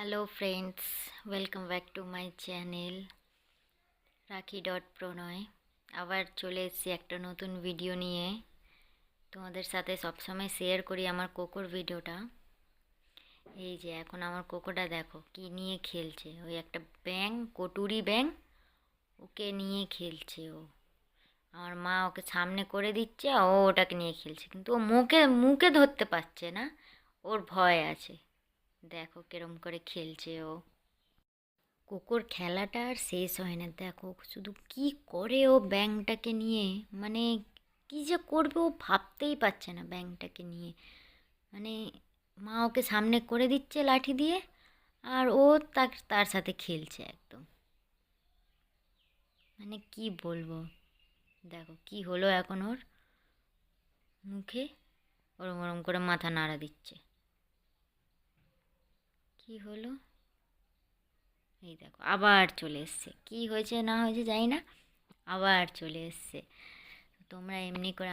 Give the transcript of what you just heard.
Hello friends, welcome back to my channel রাখি.প্রণয়। আবার চলে এসেছি একটা নতুন ভিডিও নিয়ে। তোমাদের সাথে সবসময় শেয়ার করি আমার কোকোর ভিডিওটা। এই যে এখন আমার কোকোটা দেখো কি নিয়ে খেলছে। ওই একটা ব্যাঙ, কটুরি ব্যাঙ, ওকে নিয়ে খেলছে ও। আমার মা ওকে সামনে করে দিচ্ছে, ও ওটাকে নিয়ে খেলছে, কিন্তু ও মুখে মুখে ধরতে পারছে না, ওর ভয় আছে। দেখো কিরম করে খেলছে ও। কোকোর খেলাটা আর শেষ হয় না, দেখো শুধু কি করে ও ব্যাঙটাকে নিয়ে, মানে কি যে করবে ও ভাবতেই পারছে না ব্যাঙটাকে নিয়ে। মানে মা ওকে সামনে করে দিচ্ছে লাঠি দিয়ে, আর ও তার সাথে খেলছে একদম। মানে কি বলবো, দেখো কি হলো এখন ওর মুখে, ওরম ওরম করে মাথা নাড়া দিচ্ছে। কি হলো, এই দেখো আবার চলে এসছে, কি হয়েছে না হয়েছে জানি না, আবার চলে এসছে। তোমরা এমনি করে